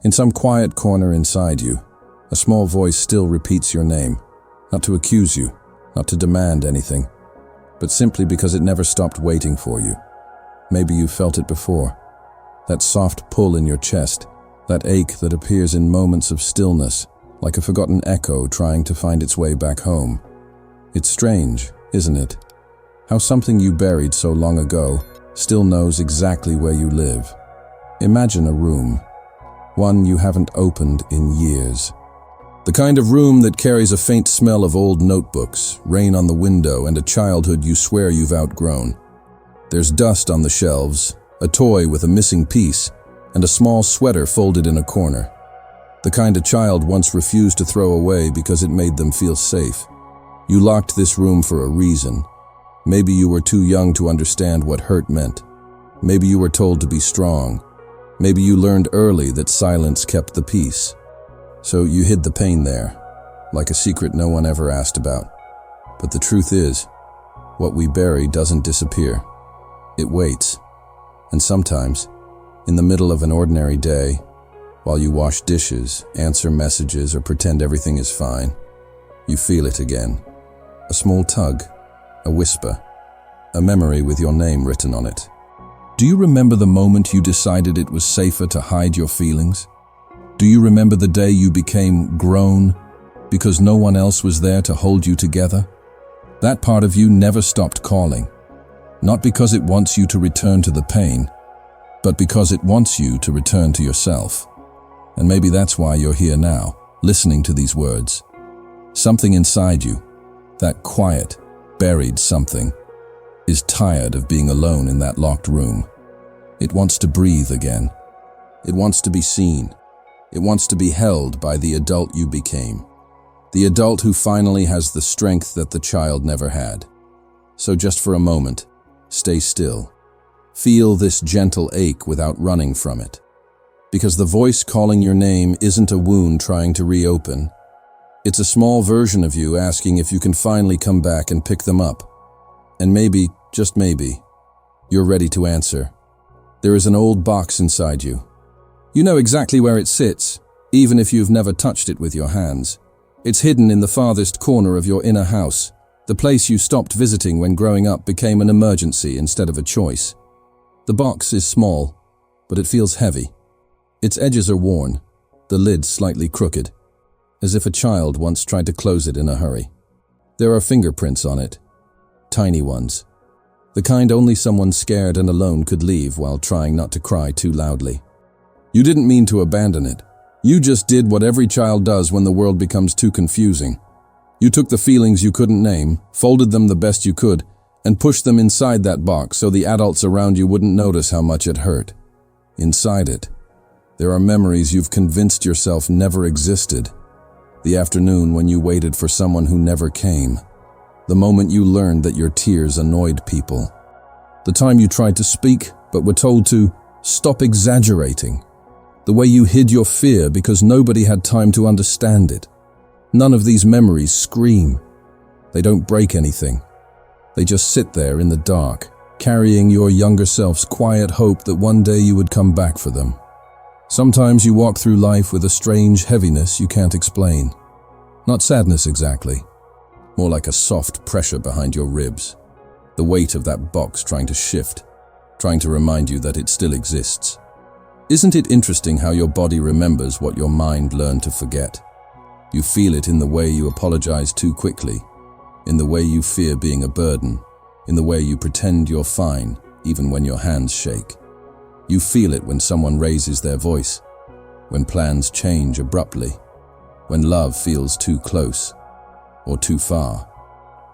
In some quiet corner inside you, a small voice still repeats your name, not to accuse you, not to demand anything, but simply because it never stopped waiting for you. Maybe you felt it before. That soft pull in your chest, that ache that appears in moments of stillness, like a forgotten echo trying to find its way back home. It's strange, isn't it? How something you buried so long ago still knows exactly where you live. Imagine a room, one you haven't opened in years. The kind of room that carries a faint smell of old notebooks, rain on the window, and a childhood you swear you've outgrown. There's dust on the shelves, a toy with a missing piece, and a small sweater folded in a corner. The kind a child once refused to throw away because it made them feel safe. You locked this room for a reason. Maybe you were too young to understand what hurt meant. Maybe you were told to be strong. Maybe you learned early that silence kept the peace. So you hid the pain there, like a secret no one ever asked about. But the truth is, what we bury doesn't disappear. It waits. And sometimes, in the middle of an ordinary day, while you wash dishes, answer messages, or pretend everything is fine, you feel it again. A small tug, a whisper, a memory with your name written on it. Do you remember the moment you decided it was safer to hide your feelings? Do you remember the day you became grown because no one else was there to hold you together? That part of you never stopped calling, not because it wants you to return to the pain, but because it wants you to return to yourself. And maybe that's why you're here now, listening to these words. Something inside you, that quiet, buried something, is tired of being alone in that locked room. It wants to breathe again. It wants to be seen. It wants to be held by the adult you became. The adult who finally has the strength that the child never had. So just for a moment, stay still. Feel this gentle ache without running from it. Because the voice calling your name isn't a wound trying to reopen. It's a small version of you asking if you can finally come back and pick them up. And maybe, just maybe, you're ready to answer. There is an old box inside you. You know exactly where it sits, even if you've never touched it with your hands. It's hidden in the farthest corner of your inner house, the place you stopped visiting when growing up became an emergency instead of a choice. The box is small, but it feels heavy. Its edges are worn, the lid slightly crooked, as if a child once tried to close it in a hurry. There are fingerprints on it, tiny ones, the kind only someone scared and alone could leave while trying not to cry too loudly. You didn't mean to abandon it. You just did what every child does when the world becomes too confusing. You took the feelings you couldn't name, folded them the best you could, and pushed them inside that box so the adults around you wouldn't notice how much it hurt. Inside it, there are memories you've convinced yourself never existed. The afternoon when you waited for someone who never came. The moment you learned that your tears annoyed people. The time you tried to speak, but were told to stop exaggerating. The way you hid your fear because nobody had time to understand it. None of these memories scream. They don't break anything. They just sit there in the dark, carrying your younger self's quiet hope that one day you would come back for them. Sometimes you walk through life with a strange heaviness you can't explain. Not sadness exactly, more like a soft pressure behind your ribs. The weight of that box trying to shift, trying to remind you that it still exists. Isn't it interesting how your body remembers what your mind learned to forget? You feel it in the way you apologize too quickly, in the way you fear being a burden, in the way you pretend you're fine, even when your hands shake. You feel it when someone raises their voice, when plans change abruptly, when love feels too close or too far.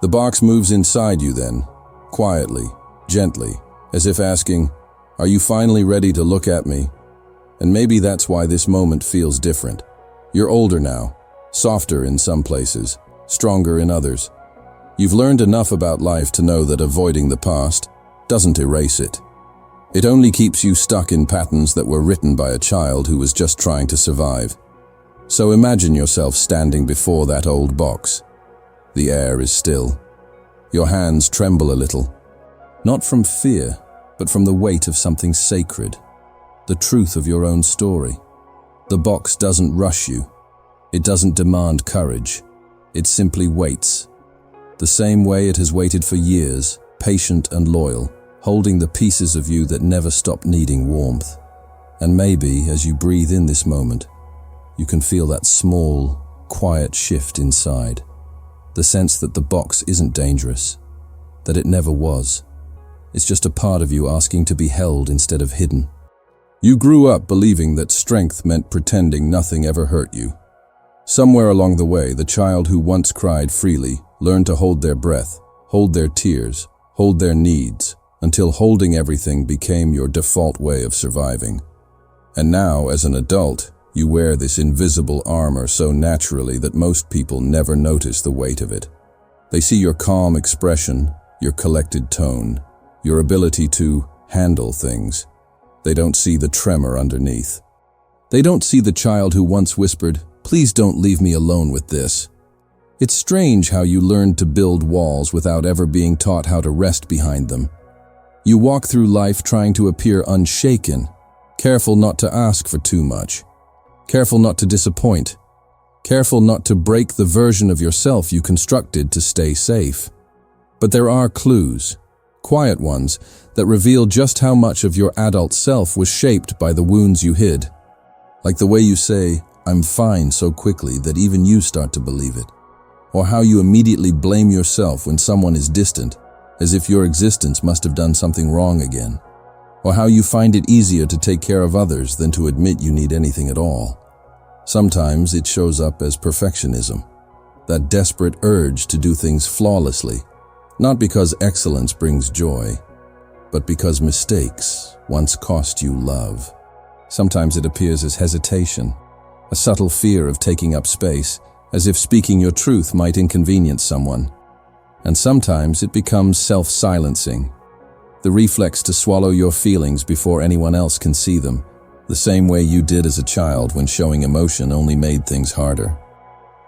The box moves inside you then, quietly, gently, as if asking, "Are you finally ready to look at me?" And maybe that's why this moment feels different. You're older now, softer in some places, stronger in others. You've learned enough about life to know that avoiding the past doesn't erase it. It only keeps you stuck in patterns that were written by a child who was just trying to survive. So imagine yourself standing before that old box. The air is still. Your hands tremble a little, not from fear, but from the weight of something sacred, the truth of your own story. The box doesn't rush you. It doesn't demand courage. It simply waits. The same way it has waited for years, patient and loyal, holding the pieces of you that never stop needing warmth. And maybe, as you breathe in this moment, you can feel that small, quiet shift inside. The sense that the box isn't dangerous, that it never was. It's just a part of you asking to be held instead of hidden. You grew up believing that strength meant pretending nothing ever hurt you. Somewhere along the way, the child who once cried freely learned to hold their breath, hold their tears, hold their needs, until holding everything became your default way of surviving. And now, as an adult, you wear this invisible armor so naturally that most people never notice the weight of it. They see your calm expression, your collected tone, your ability to handle things. They don't see the tremor underneath. They don't see the child who once whispered, "Please don't leave me alone with this." It's strange how you learned to build walls without ever being taught how to rest behind them. You walk through life trying to appear unshaken, careful not to ask for too much, careful not to disappoint, careful not to break the version of yourself you constructed to stay safe. But there are clues, quiet ones, that reveal just how much of your adult self was shaped by the wounds you hid. Like the way you say, "I'm fine," so quickly that even you start to believe it. Or how you immediately blame yourself when someone is distant, as if your existence must have done something wrong again. Or how you find it easier to take care of others than to admit you need anything at all. Sometimes it shows up as perfectionism, that desperate urge to do things flawlessly, not because excellence brings joy, but because mistakes once cost you love. Sometimes it appears as hesitation, a subtle fear of taking up space, as if speaking your truth might inconvenience someone. And sometimes it becomes self-silencing, the reflex to swallow your feelings before anyone else can see them, the same way you did as a child when showing emotion only made things harder.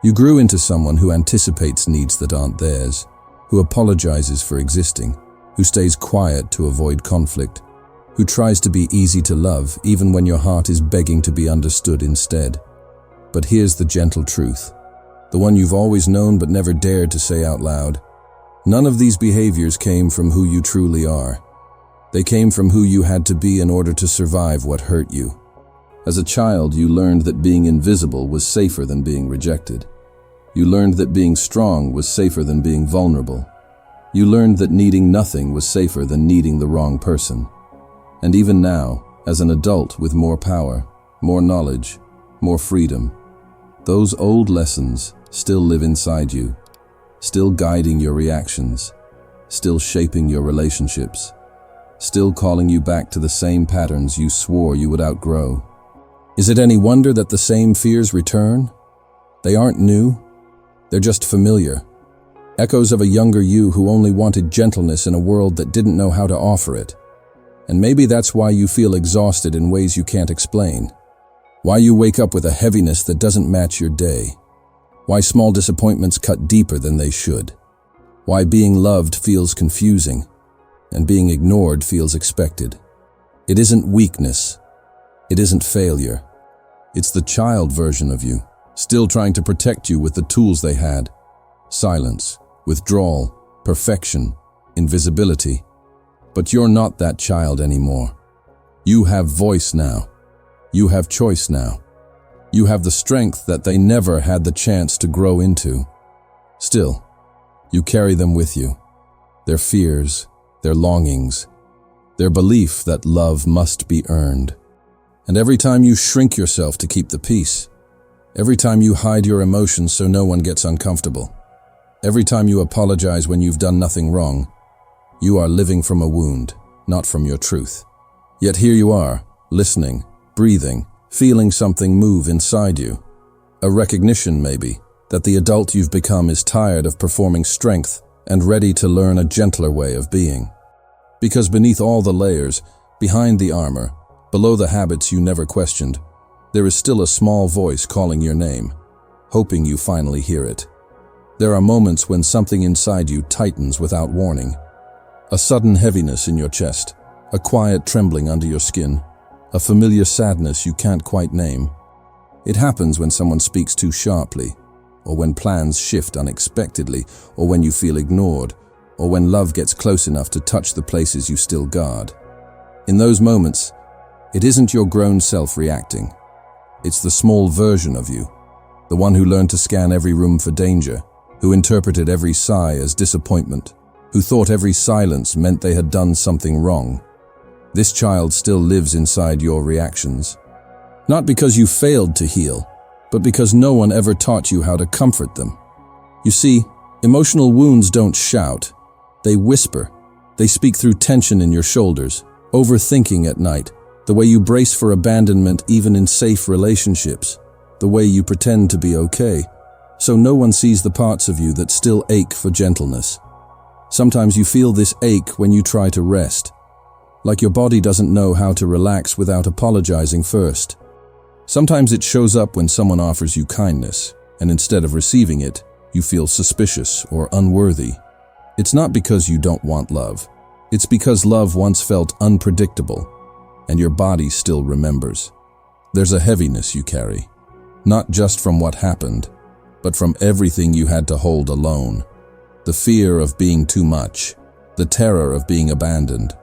You grew into someone who anticipates needs that aren't theirs, who apologizes for existing, who stays quiet to avoid conflict, who tries to be easy to love even when your heart is begging to be understood instead. But here's the gentle truth, the one you've always known but never dared to say out loud. None of these behaviors came from who you truly are. They came from who you had to be in order to survive what hurt you. As a child, you learned that being invisible was safer than being rejected. You learned that being strong was safer than being vulnerable. You learned that needing nothing was safer than needing the wrong person. And even now, as an adult with more power, more knowledge, more freedom, those old lessons still live inside you, still guiding your reactions, still shaping your relationships, still calling you back to the same patterns you swore you would outgrow. Is it any wonder that the same fears return? They aren't new. They're just familiar. Echoes of a younger you who only wanted gentleness in a world that didn't know how to offer it. And maybe that's why you feel exhausted in ways you can't explain. Why you wake up with a heaviness that doesn't match your day. Why small disappointments cut deeper than they should. Why being loved feels confusing, and being ignored feels expected. It isn't weakness. It isn't failure. It's the child version of you, still trying to protect you with the tools they had. Silence, withdrawal, perfection, invisibility. But you're not that child anymore. You have voice now. You have choice now. You have the strength that they never had the chance to grow into. Still, you carry them with you. Their fears, their longings, their belief that love must be earned. And every time you shrink yourself to keep the peace, every time you hide your emotions so no one gets uncomfortable, every time you apologize when you've done nothing wrong, you are living from a wound, not from your truth. Yet here you are, listening, breathing, feeling something move inside you. A recognition, maybe, that the adult you've become is tired of performing strength and ready to learn a gentler way of being. Because beneath all the layers, behind the armor, below the habits you never questioned, there is still a small voice calling your name, hoping you finally hear it. There are moments when something inside you tightens without warning. A sudden heaviness in your chest, a quiet trembling under your skin, a familiar sadness you can't quite name. It happens when someone speaks too sharply, or when plans shift unexpectedly, or when you feel ignored, or when love gets close enough to touch the places you still guard. In those moments, it isn't your grown self reacting. It's the small version of you, the one who learned to scan every room for danger, who interpreted every sigh as disappointment, who thought every silence meant they had done something wrong. This child still lives inside your reactions. Not because you failed to heal, but because no one ever taught you how to comfort them. You see, emotional wounds don't shout. They whisper. They speak through tension in your shoulders, overthinking at night, the way you brace for abandonment even in safe relationships, the way you pretend to be okay, so no one sees the parts of you that still ache for gentleness. Sometimes you feel this ache when you try to rest, like your body doesn't know how to relax without apologizing first. Sometimes it shows up when someone offers you kindness, and instead of receiving it, you feel suspicious or unworthy. It's not because you don't want love. It's because love once felt unpredictable, and your body still remembers. There's a heaviness you carry, not just from what happened, but from everything you had to hold alone. The fear of being too much, the terror of being abandoned,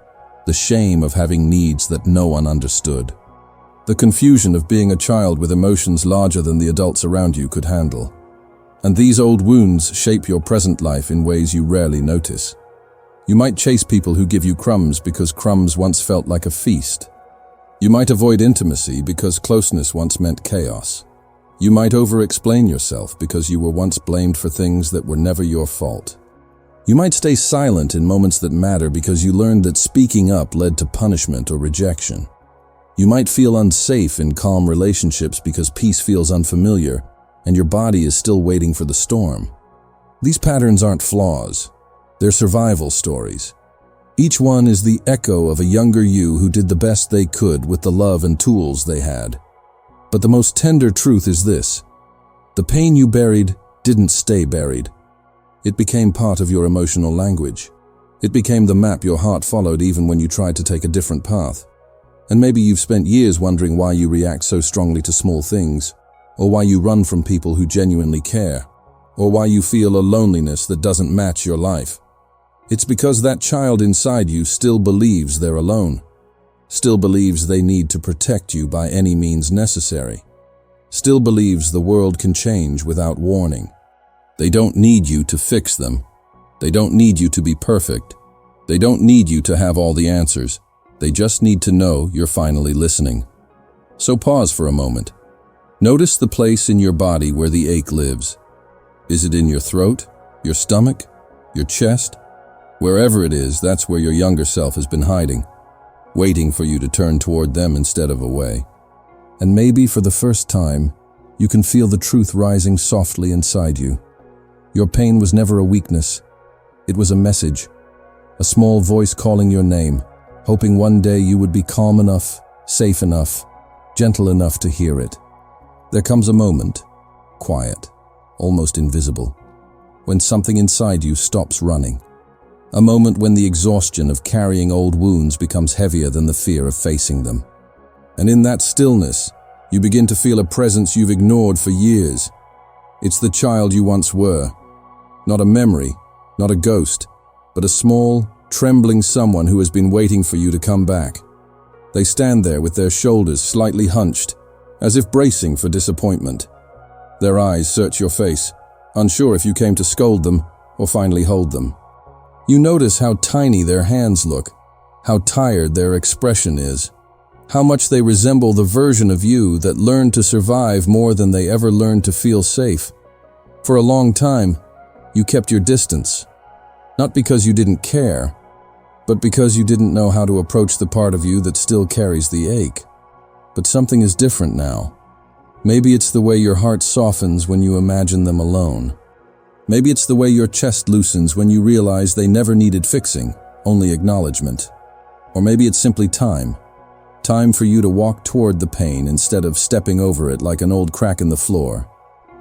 the shame of having needs that no one understood, the confusion of being a child with emotions larger than the adults around you could handle. And these old wounds shape your present life in ways you rarely notice. You might chase people who give you crumbs because crumbs once felt like a feast. You might avoid intimacy because closeness once meant chaos. You might over-explain yourself because you were once blamed for things that were never your fault. You might stay silent in moments that matter because you learned that speaking up led to punishment or rejection. You might feel unsafe in calm relationships because peace feels unfamiliar and your body is still waiting for the storm. These patterns aren't flaws. They're survival stories. Each one is the echo of a younger you who did the best they could with the love and tools they had. But the most tender truth is this: the pain you buried didn't stay buried. It became part of your emotional language. It became the map your heart followed even when you tried to take a different path. And maybe you've spent years wondering why you react so strongly to small things, or why you run from people who genuinely care, or why you feel a loneliness that doesn't match your life. It's because that child inside you still believes they're alone, still believes they need to protect you by any means necessary, still believes the world can change without warning. They don't need you to fix them. They don't need you to be perfect. They don't need you to have all the answers. They just need to know you're finally listening. So pause for a moment. Notice the place in your body where the ache lives. Is it in your throat, your stomach, your chest? Wherever it is, that's where your younger self has been hiding, waiting for you to turn toward them instead of away. And maybe for the first time, you can feel the truth rising softly inside you. Your pain was never a weakness. It was a message, a small voice calling your name, hoping one day you would be calm enough, safe enough, gentle enough to hear it. There comes a moment, quiet, almost invisible, when something inside you stops running. A moment when the exhaustion of carrying old wounds becomes heavier than the fear of facing them. And in that stillness, you begin to feel a presence you've ignored for years. It's the child you once were. Not a memory, not a ghost, but a small, trembling someone who has been waiting for you to come back. They stand there with their shoulders slightly hunched, as if bracing for disappointment. Their eyes search your face, unsure if you came to scold them or finally hold them. You notice how tiny their hands look, how tired their expression is, how much they resemble the version of you that learned to survive more than they ever learned to feel safe. For a long time, you kept your distance, not because you didn't care, but because you didn't know how to approach the part of you that still carries the ache. But something is different now. Maybe it's the way your heart softens when you imagine them alone. Maybe it's the way your chest loosens when you realize they never needed fixing, only acknowledgement. Or maybe it's simply time. Time for you to walk toward the pain instead of stepping over it like an old crack in the floor.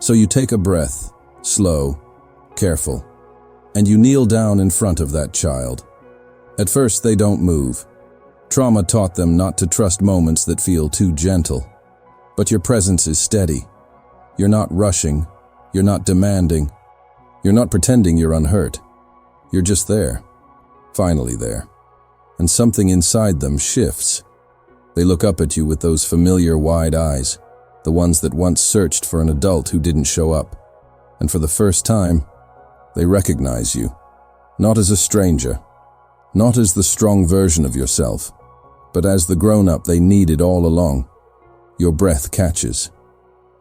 So you take a breath, slow, careful, and you kneel down in front of that child. At first, they don't move. Trauma taught them not to trust moments that feel too gentle. But your presence is steady. You're not rushing. You're not demanding. You're not pretending you're unhurt. You're just there. Finally there. And something inside them shifts. They look up at you with those familiar wide eyes, the ones that once searched for an adult who didn't show up. And for the first time, they recognize you. Not as a stranger, not as the strong version of yourself, but as the grown-up they needed all along. Your breath catches.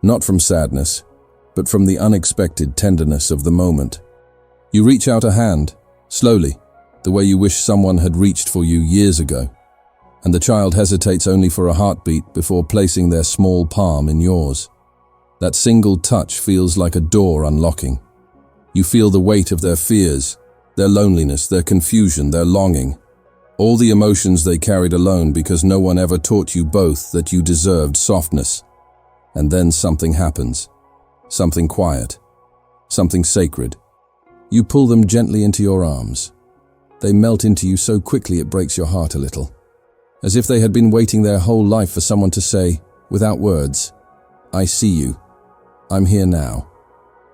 Not from sadness, but from the unexpected tenderness of the moment. You reach out a hand, slowly, the way you wish someone had reached for you years ago, and the child hesitates only for a heartbeat before placing their small palm in yours. That single touch feels like a door unlocking. You feel the weight of their fears, their loneliness, their confusion, their longing, all the emotions they carried alone because no one ever taught you both that you deserved softness. And then something happens. Something quiet. Something sacred. You pull them gently into your arms. They melt into you so quickly it breaks your heart a little. As if they had been waiting their whole life for someone to say, without words, "I see you. I'm here now.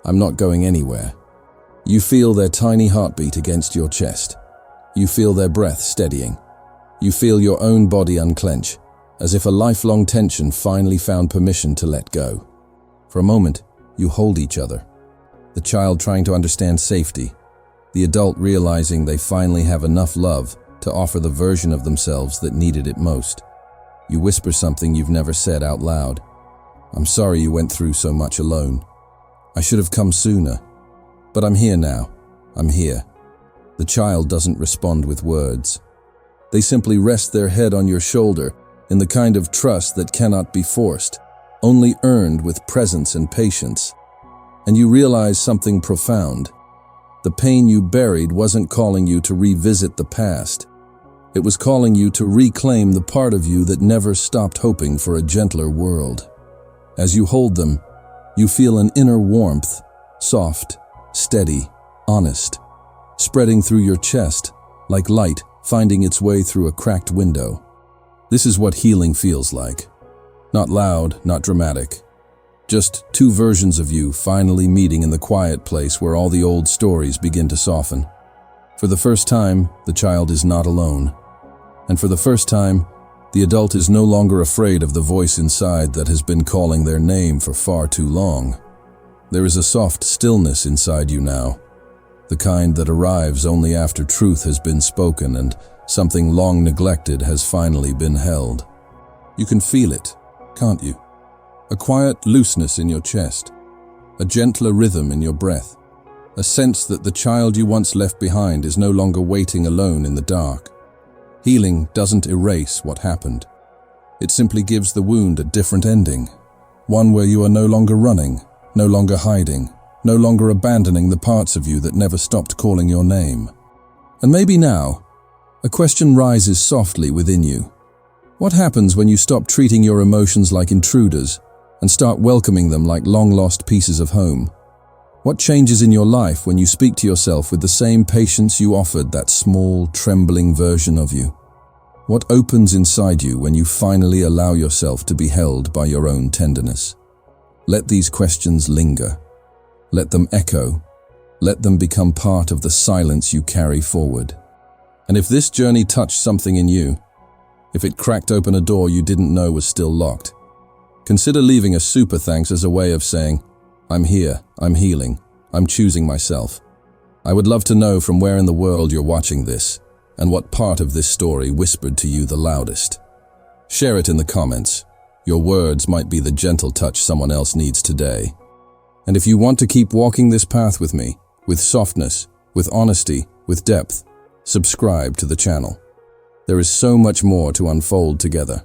I'm not going anywhere." You feel their tiny heartbeat against your chest. You feel their breath steadying. You feel your own body unclench, as if a lifelong tension finally found permission to let go. For a moment, you hold each other. The child trying to understand safety, the adult realizing they finally have enough love to offer the version of themselves that needed it most. You whisper something you've never said out loud. "I'm sorry you went through so much alone. I should have come sooner. But I'm here now. I'm here." The child doesn't respond with words. They simply rest their head on your shoulder in the kind of trust that cannot be forced, only earned with presence and patience. And you realize something profound. The pain you buried wasn't calling you to revisit the past. It was calling you to reclaim the part of you that never stopped hoping for a gentler world. As you hold them, you feel an inner warmth, soft, steady, honest, spreading through your chest like light finding its way through a cracked window. This is what healing feels like. Not loud, not dramatic. Just two versions of you finally meeting in the quiet place where all the old stories begin to soften. For the first time, the child is not alone. And for the first time, the adult is no longer afraid of the voice inside that has been calling their name for far too long. There is a soft stillness inside you now, the kind that arrives only after truth has been spoken and something long neglected has finally been held. You can feel it, can't you? A quiet looseness in your chest, a gentler rhythm in your breath, a sense that the child you once left behind is no longer waiting alone in the dark. Healing doesn't erase what happened. It simply gives the wound a different ending, one where you are no longer running, no longer hiding, no longer abandoning the parts of you that never stopped calling your name. And maybe now, a question rises softly within you. What happens when you stop treating your emotions like intruders and start welcoming them like long-lost pieces of home? What changes in your life when you speak to yourself with the same patience you offered that small, trembling version of you? What opens inside you when you finally allow yourself to be held by your own tenderness? Let these questions linger. Let them echo. Let them become part of the silence you carry forward. And if this journey touched something in you, if it cracked open a door you didn't know was still locked, consider leaving a super thanks as a way of saying, "I'm here, I'm healing, I'm choosing myself." I would love to know from where in the world you're watching this, and what part of this story whispered to you the loudest. Share it in the comments. Your words might be the gentle touch someone else needs today. And if you want to keep walking this path with me, with softness, with honesty, with depth, subscribe to the channel. There is so much more to unfold together.